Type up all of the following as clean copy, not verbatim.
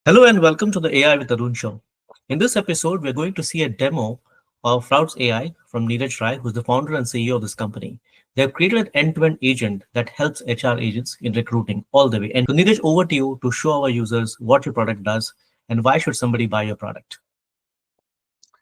Hello and welcome to the AI with Arun show. In this episode, we're going to see a demo of SproutsAI from Neeraj Rai, who's the founder and CEO of this company. They have created an end-to-end agent that helps HR agents in recruiting all the way. And so Neeraj, over to you to show our users what your product does and why should somebody buy your product.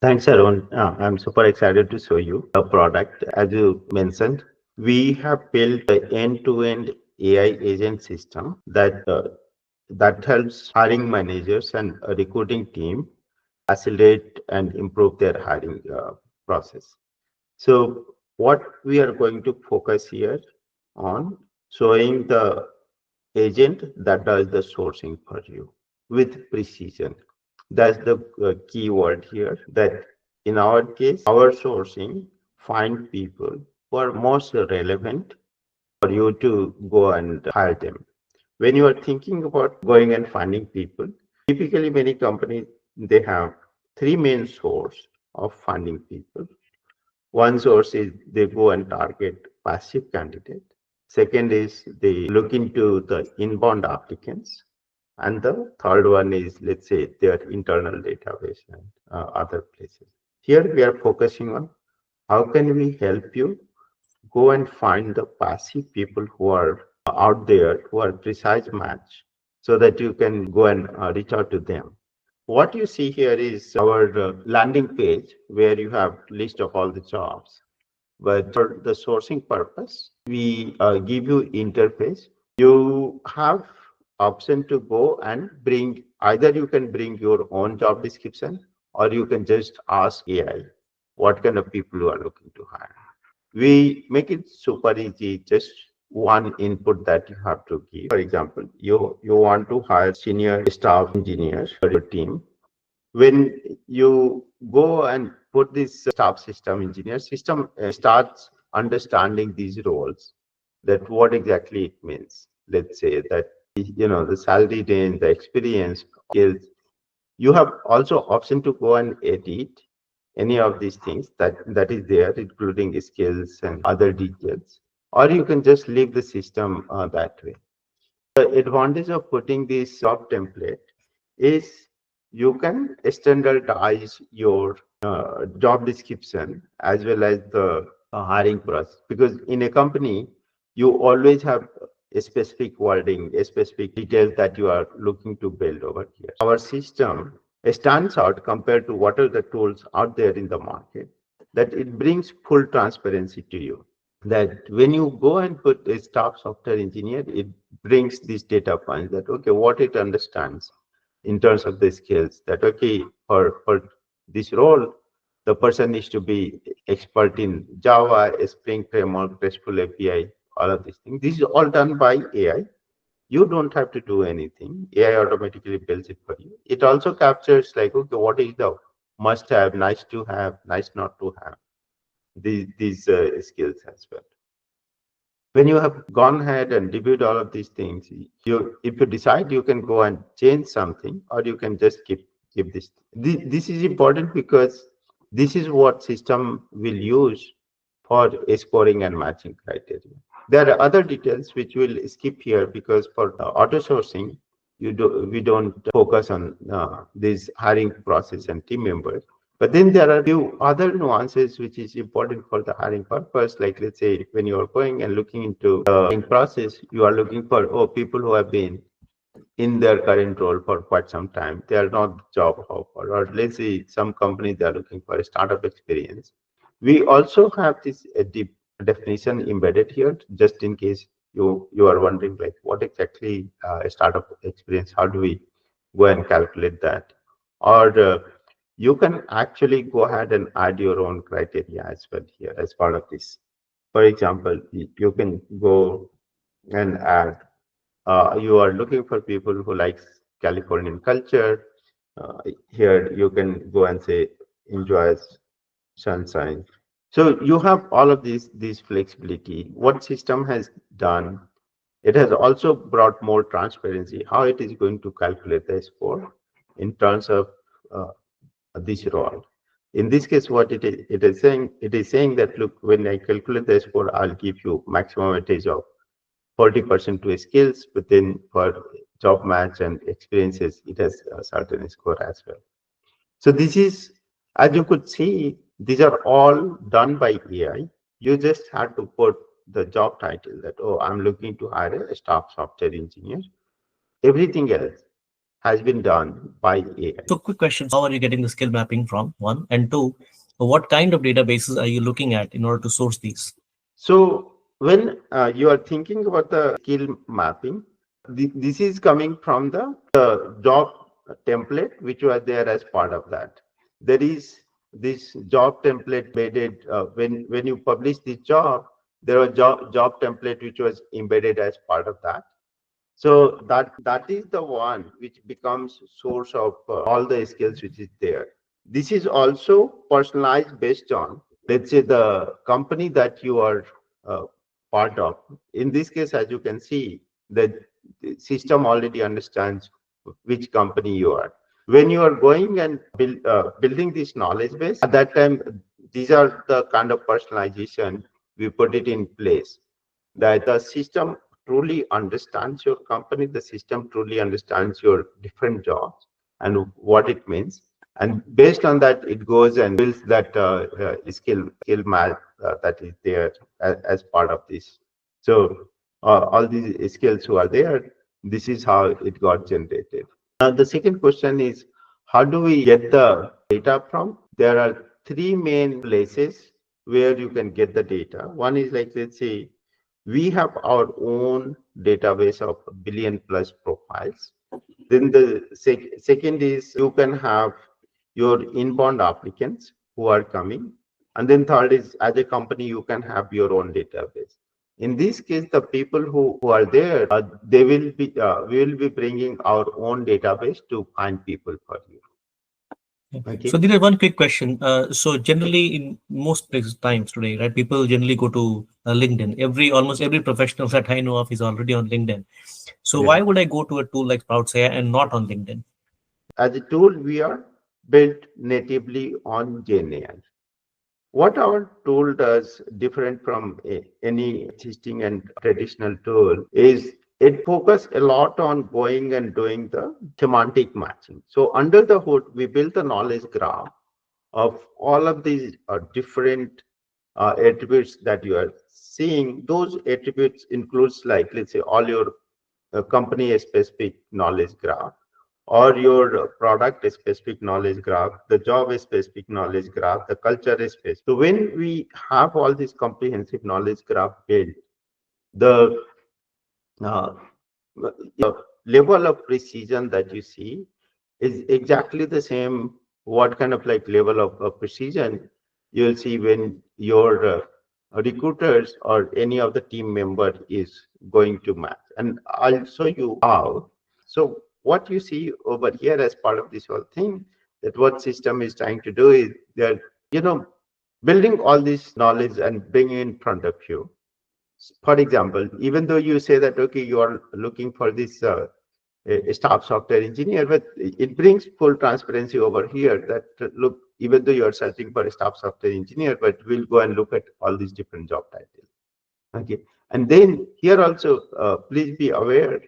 Thanks, Arun. I'm super excited to show you the product. As you mentioned, we have built an end-to-end AI agent system that helps hiring managers and a recruiting team facilitate and improve their hiring process. So, what we are going to focus here on showing the agent that does the sourcing for you with precision. That's the key word here. That in our case, our sourcing find people who are most relevant for you to go and hire them. When you are thinking about going and finding people, typically many companies they have three main source of finding people. One source is they go and target passive candidate. Second is they look into the inbound applicants. And the third one is, let's say, their internal database and other places. Here we are focusing on how can we help you go and find the passive people who are out there, who are precise match, so that you can go and reach out to them. What you see here is our landing page where you have list of all the jobs. But for the sourcing purpose, we give you interface. You have option to go and bring, either you can bring your own job description or you can just ask AI what kind of people you are looking to hire. We make it super easy, just one input that you have to give. For example, you want to hire senior staff engineers for your team. When you go and put this staff system engineer, system starts understanding these roles, that what exactly it means. Let's say that the salary range, the experience, skills. You have also option to go and edit any of these things that is there, including skills and other details, or you can just leave the system that way. The advantage of putting this job template is you can standardize your job description as well as the hiring process, because in a company you always have a specific wording, a specific details that you are looking to build over here. Our system stands out compared to what are the tools out there in the market, that it brings full transparency to you, that when you go and put a staff software engineer, it brings these data points that, okay, what it understands in terms of the skills, that, okay, for this role, the person needs to be expert in Java, Spring Framework, RESTful API, all of these things. This is all done by AI. You don't have to do anything. AI automatically builds it for you. It also captures like, okay, what is the must have, nice to have, nice not to have, these skills as well. When you have gone ahead and reviewed all of these things, if you decide, you can go and change something, or you can just keep this. This is important because this is what system will use for scoring and matching criteria. There are other details which we'll skip here, because for auto sourcing, we don't focus on this hiring process and team members. But then there are a few other nuances which is important for the hiring purpose. Like, let's say when you are going and looking into the hiring process, you are looking for people who have been in their current role for quite some time. They are not job hopper, or let's say some companies they are looking for a startup experience. We also have this deep definition embedded here, just in case you are wondering like what exactly a startup experience. How do we go and calculate that? Or you can actually go ahead and add your own criteria as well here as part of this. For example, you can go and add, you are looking for people who likes Californian culture. Here you can go and say enjoys sunshine. So you have all of these flexibility. What system has done, it has also brought more transparency how it is going to calculate the score in terms of uh, this role. In this case, what it is saying that, look, when I calculate the score, I'll give you maximum weightage of 40% to skills, but then for job match and experiences, it has a certain score as well. So this is, as you could see, these are all done by AI. You just had to put the job title that, oh, I'm looking to hire a staff software engineer. Everything else has been done by AI. So, quick questions: how are you getting the skill mapping from? One, and two, what kind of databases are you looking at in order to source these? So when you are thinking about the skill mapping, this is coming from the job template which was there as part of that. There is this job template embedded when you publish this job. There was job template which was embedded as part of that. So that is the one which becomes source of all the skills which is there. This is also personalized based on, let's say, the company that you are uh, part of. In this case, as you can see, the system already understands which company you are. When you are going and building this knowledge base, at that time, these are the kind of personalization we put it in place, that the system truly understands your company, the system truly understands your different jobs and what it means. And based on that, it goes and builds that skill map that is there as part of this. So all these skills who are there, this is how it got generated. The second question is, how do we get the data from? There are three main places where you can get the data. One is, like, let's say, we have our own database of a billion plus profiles. Then the second is, you can have your inbound applicants who are coming. And then third is, as a company, you can have your own database. In this case, the people who are there, they will be, we will be bringing our own database to find people for you. So, Okay. there is one quick question. So, generally, in most places, times today, right, people generally go to LinkedIn. Almost every professional that I know of is already on LinkedIn. So, Yeah. why would I go to a tool like SproutsAI and not on LinkedIn? As a tool, we are built natively on GenAI. What our tool does different from any existing and traditional tool is it focus a lot on going and doing the semantic matching. So under the hood, we built a knowledge graph of all of these different attributes that you are seeing. Those attributes includes, like, let's say, all your company specific knowledge graph, or your product specific knowledge graph, the job specific knowledge graph, the culture specific. So when we have all this comprehensive knowledge graph built, the uh, the level of precision that you see is exactly the same what kind of like level of precision you'll see when your recruiters or any of the team member is going to match. And I'll show you how. So what you see over here as part of this whole thing, that what system is trying to do is they're, you know, building all this knowledge and bringing in front of you. For example, even though you say that, okay, you are looking for this a staff software engineer, but it brings full transparency over here that, look, even though you are searching for a staff software engineer, but we'll go and look at all these different job titles. Okay. And then here also, please be aware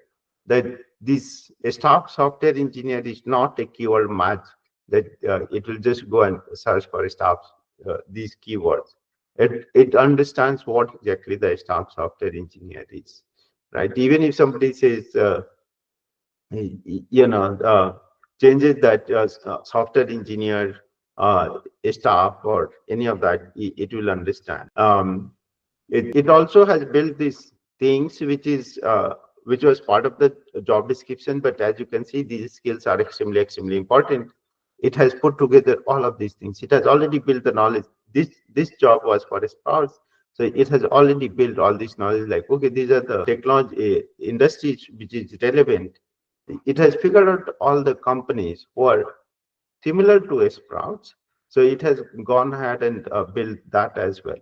that this staff software engineer is not a keyword match that it will just go and search for staff these keywords. It understands what exactly the staff software engineer is, right? Even if somebody says, you know, changes that software engineer staff or any of that, it will understand. It also has built these things which was part of the job description, but as you can see, these skills are extremely important. It has put together all of these things. It has already built the knowledge. This job was for a spouse, so it has already built all this knowledge, like, okay, these are the technology industries which is relevant. It has figured out all the companies who are similar to Sprouts, so it has gone ahead and built that as well.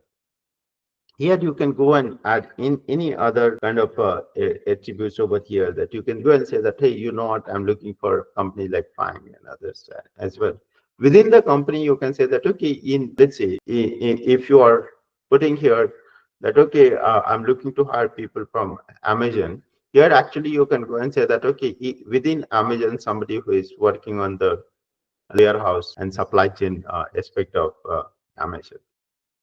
Here you can go and add in any other kind of attributes over here, that you can go and say that, hey, you know what, I'm looking for a company like Fine and others as well. Within the company, you can say that, okay, in, let's say, if you are putting here that, okay, I'm looking to hire people from Amazon, Here, actually, you can go and say that, okay, within Amazon, somebody who is working on the warehouse and supply chain aspect of Amazon.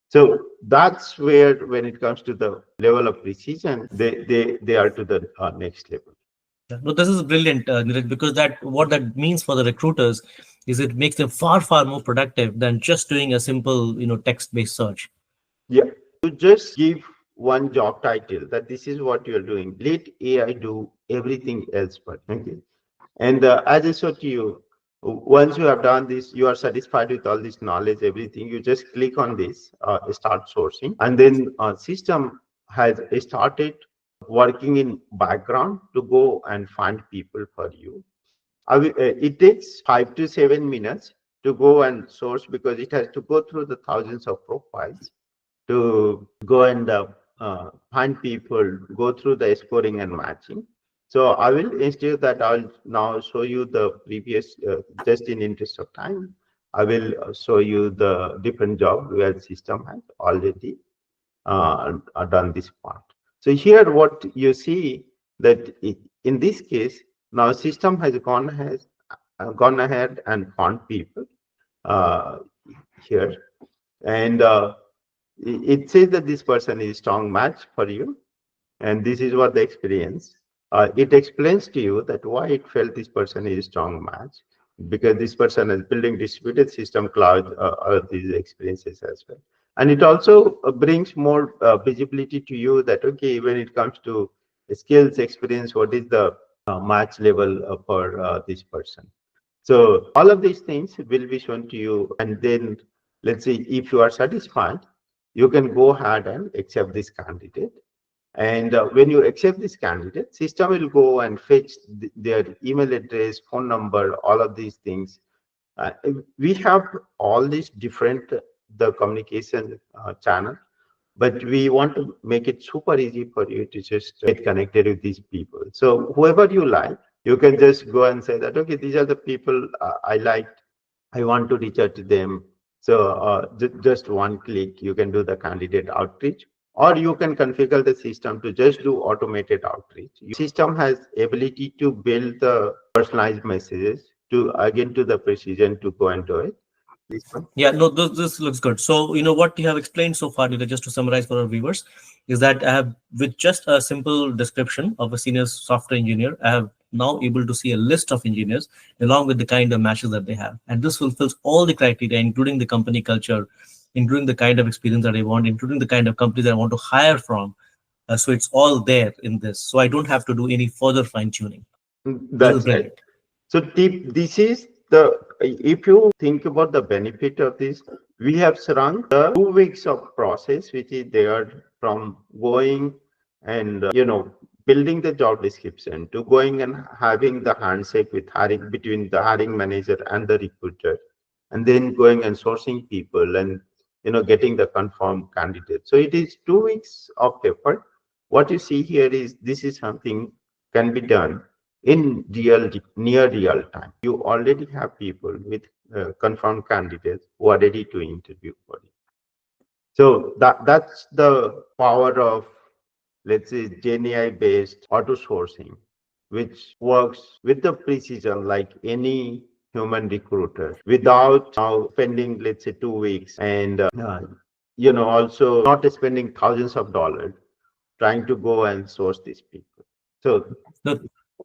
So that's where, when it comes to the level of precision, they are to the next level. Yeah. No, this is brilliant, Neeraj, because that what that means for the recruiters is it makes them far, far more productive than just doing a simple, text-based search. Yeah, to just give one job title that this is what you're doing. Let AI do everything else but. Okay. And as I said to you, once you have done this, you are satisfied with all this knowledge, everything. You just click on this, start sourcing, and then system has started working in background to go and find people for you. It takes 5 to 7 minutes to go and source because it has to go through the thousands of profiles to go and find people, go through the scoring and matching. So I will, instead that I'll now show you the previous, just in interest of time, I will show you the different job where system has already done this part. So here what you see that in this case, now system has gone ahead and found people uh, here. And it says that this person is a strong match for you, and this is what the experience. It explains to you that why it felt this person is a strong match, because this person is building distributed system cloud, these experiences as well. And it also brings more visibility to you that, okay, when it comes to skills, experience, what is the match level for this person. So all of these things will be shown to you. And then let's say if you are satisfied, you can go ahead and accept this candidate. And when you accept this candidate, system will go and fetch their email address, phone number, all of these things. Uh, we have all these different the communication channel, but we want to make it super easy for you to just get connected with these people. So whoever you like, you can just go and say that, okay, these are the people I liked. I want to reach out to them. So just one click, you can do the candidate outreach, or you can configure the system to just do automated outreach. Your system has ability to build the personalized messages to again to the precision to go and do it. This one. Yeah, no, this looks good. So, what you have explained so far, Neeraj, just to summarize for our viewers, is that I have, with just a simple description of a senior software engineer, I have now able to see a list of engineers along with the kind of matches that they have. And this fulfills all the criteria, including the company culture, including the kind of experience that I want, including the kind of companies that I want to hire from. So it's all there in this. So I don't have to do any further fine tuning. This is That's right. brilliant. So this is the, if you think about the benefit of this, we have shrunk the 2 weeks of process, which is there from going and, building the job description to going and having the handshake with hiring between the hiring manager and the recruiter, and then going and sourcing people and, getting the confirmed candidate. So it is 2 weeks of effort. What you see here is this is something can be done in near real time. You already have people with confirmed candidates who are ready to interview for you. So that's the power of, let's say, GenAI based auto sourcing, which works with the precision like any human recruiter without now spending, let's say, 2 weeks and also not spending thousands of dollars trying to go and source these people. So No,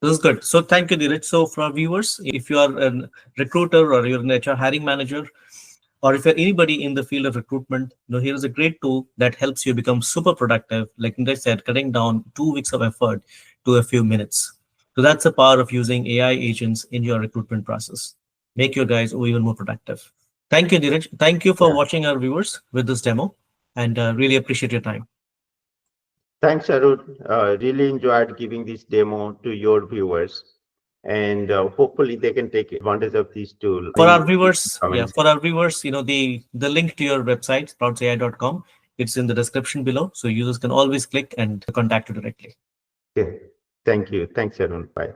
this is good. So thank you, Dheeraj. So for our viewers, if you are a recruiter or you're an HR hiring manager, or if you're anybody in the field of recruitment, here is a great tool that helps you become super productive. Like I said, cutting down 2 weeks of effort to a few minutes. So that's the power of using AI agents in your recruitment process. Make your guys even more productive. Thank you, Dheeraj. Thank you for yeah. watching our viewers with this demo, and really appreciate your time. Thanks, Arun. Really enjoyed giving this demo to your viewers, and hopefully they can take advantage of this tool For our in viewers, yeah, comments. for our viewers, the link to your website, sproutsai.com, it's in the description below. So users can always click and contact you directly. Okay. Thank you. Thanks, Arun. Bye.